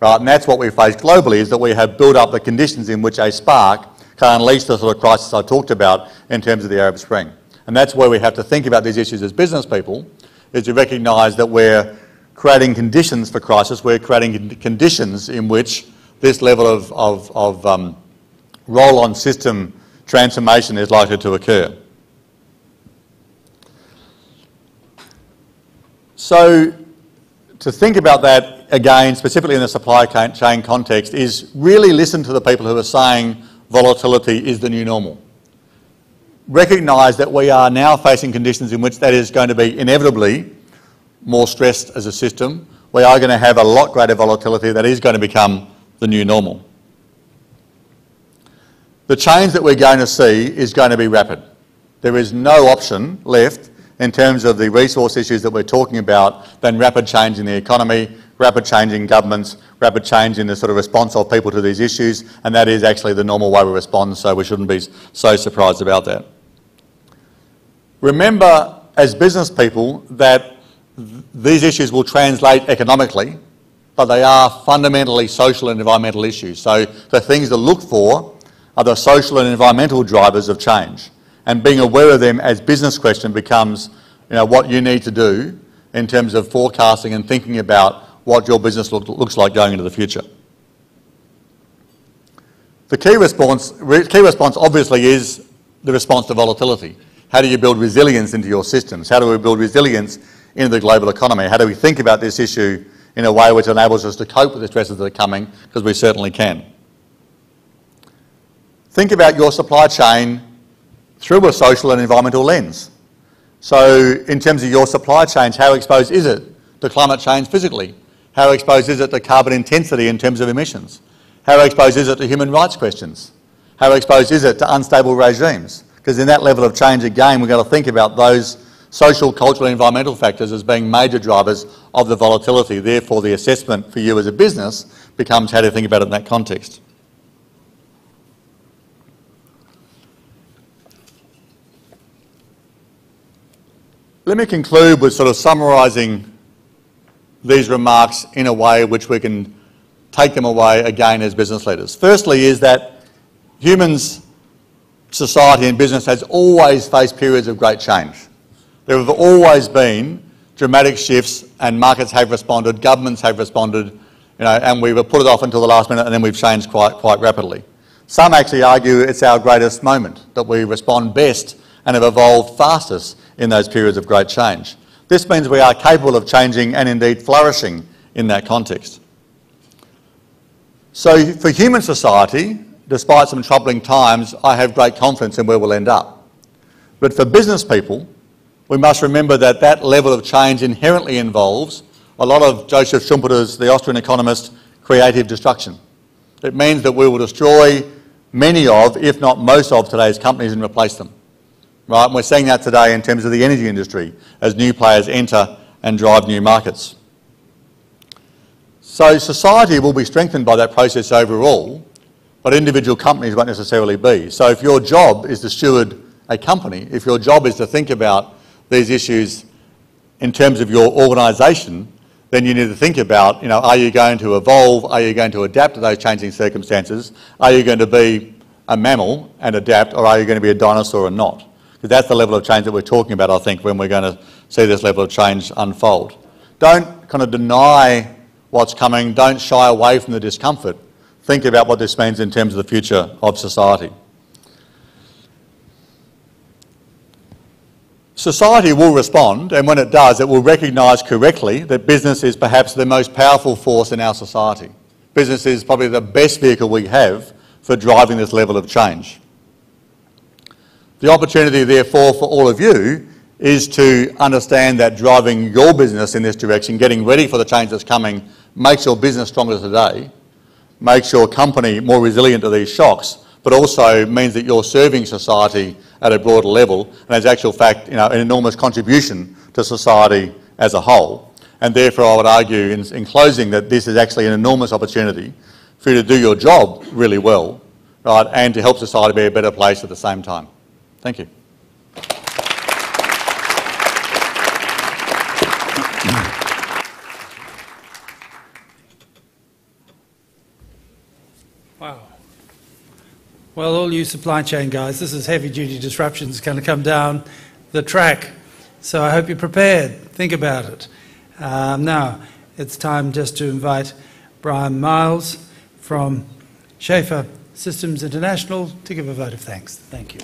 Right? And that's what we face globally, is that we have built up the conditions in which a spark can unleash the sort of crisis I talked about in terms of the Arab Spring. And that's where we have to think about these issues as business people, is to recognise that we're creating conditions for crisis, we're creating conditions in which this level of roll-on system transformation is likely to occur. So to think about that again, specifically in the supply chain context, is really listen to the people who are saying volatility is the new normal. Recognise that we are now facing conditions in which that is going to be inevitably more stressed as a system. We are going to have a lot greater volatility that is going to become the new normal. The change that we're going to see is going to be rapid. There is no option left in terms of the resource issues that we're talking about than rapid change in the economy, rapid change in governments, rapid change in the sort of response of people to these issues, and that is actually the normal way we respond, so we shouldn't be so surprised about that. Remember, as business people, that these issues will translate economically, but they are fundamentally social and environmental issues. So the things to look for are the social and environmental drivers of change. And being aware of them as business question becomes, what you need to do in terms of forecasting and thinking about what your business looks like going into the future. The key response obviously is the response to volatility. How do you build resilience into your systems? How do we build resilience into the global economy? How do we think about this issue in a way which enables us to cope with the stresses that are coming? Because we certainly can. Think about your supply chain through a social and environmental lens. So in terms of your supply chains, how exposed is it to climate change physically? How exposed is it to carbon intensity in terms of emissions? How exposed is it to human rights questions? How exposed is it to unstable regimes? Because in that level of change again, we've got to think about those social, cultural and environmental factors as being major drivers of the volatility. Therefore, the assessment for you as a business becomes how to think about it in that context. Let me conclude with sort of summarising these remarks in a way which we can take them away again as business leaders. Firstly is that humans, society and business has always faced periods of great change. There have always been dramatic shifts and markets have responded, governments have responded, and we've put it off until the last minute and then we've changed quite rapidly. Some actually argue it's our greatest moment, that we respond best and have evolved fastest in those periods of great change. This means we are capable of changing and indeed flourishing in that context. So for human society, despite some troubling times, I have great confidence in where we'll end up. But for business people, we must remember that that level of change inherently involves a lot of Joseph Schumpeter's, the Austrian economist, creative destruction. It means that we will destroy many of, if not most of, today's companies and replace them. Right? And we're seeing that today in terms of the energy industry as new players enter and drive new markets. So society will be strengthened by that process overall, but individual companies won't necessarily be. So if your job is to steward a company, if your job is to think about these issues in terms of your organisation, then you need to think about, are you going to evolve? Are you going to adapt to those changing circumstances? Are you going to be a mammal and adapt, or are you going to be a dinosaur and not? Because that's the level of change that we're talking about, I think, when we're going to see this level of change unfold. Don't kind of deny what's coming. Don't shy away from the discomfort. Think about what this means in terms of the future of society. Society will respond, and when it does, it will recognise correctly that business is perhaps the most powerful force in our society. Business is probably the best vehicle we have for driving this level of change. The opportunity, therefore, for all of you is to understand that driving your business in this direction, getting ready for the change that's coming, makes your business stronger today, makes your company more resilient to these shocks, but also means that you're serving society at a broader level, and as actual fact, an enormous contribution to society as a whole. And therefore, I would argue in closing that this is actually an enormous opportunity for you to do your job really well, right, and to help society be a better place at the same time. Thank you. Wow. Well, all you supply chain guys, this is heavy-duty disruptions going to come down the track. So I hope you're prepared. Think about it. Now, it's time just to invite Brian Miles from Schaefer Systems International to give a vote of thanks. Thank you.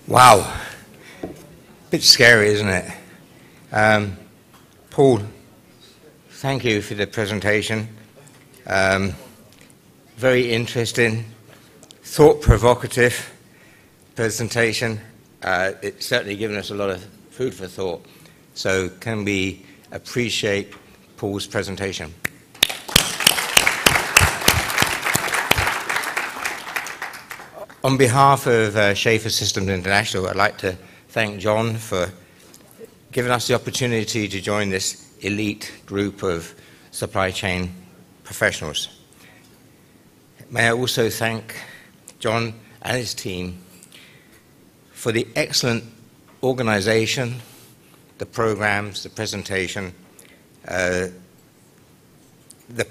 Wow. Bit scary, isn't it? Paul, thank you for the presentation. Very interesting, thought-provocative presentation. It's certainly given us a lot of food for thought. So can we appreciate Paul's presentation? On behalf of Schaefer Systems International, I'd like to thank John for giving us the opportunity to join this elite group of supply chain professionals. May I also thank John and his team for the excellent organization, the programs, the presentation. The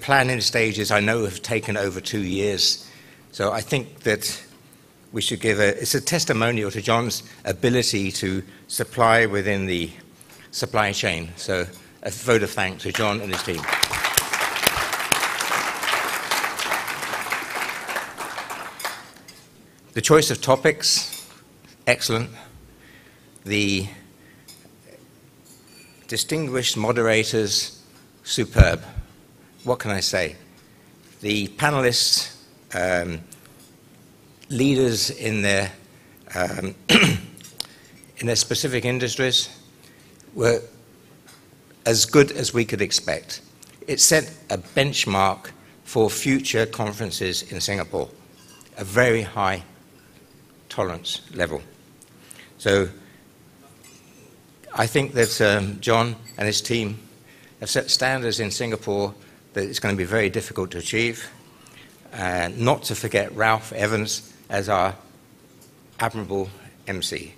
planning stages I know have taken over 2 years, so I think that we should give it's a testimonial to John's ability to supply within the supply chain. So a vote of thanks to John and his team. The choice of topics, excellent. The distinguished moderators, superb. What can I say? The panelists, leaders in their in their specific industries, were as good as we could expect. It set a benchmark for future conferences in Singapore, a very high tolerance level. So I think that John and his team have set standards in Singapore that it's going to be very difficult to achieve. Not to forget Ralph Evans as our admirable MC.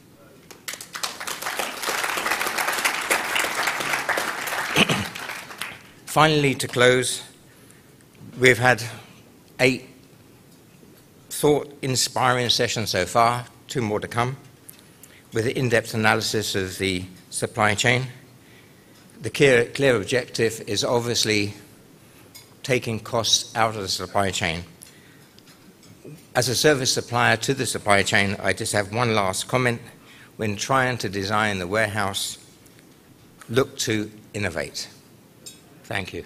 Finally, to close, we've had 8 thought-inspiring sessions so far, 2 more to come, with an in-depth analysis of the supply chain. The clear objective is obviously taking costs out of the supply chain. As a service supplier to the supply chain, I just have one last comment. When trying to design the warehouse, look to innovate. Thank you.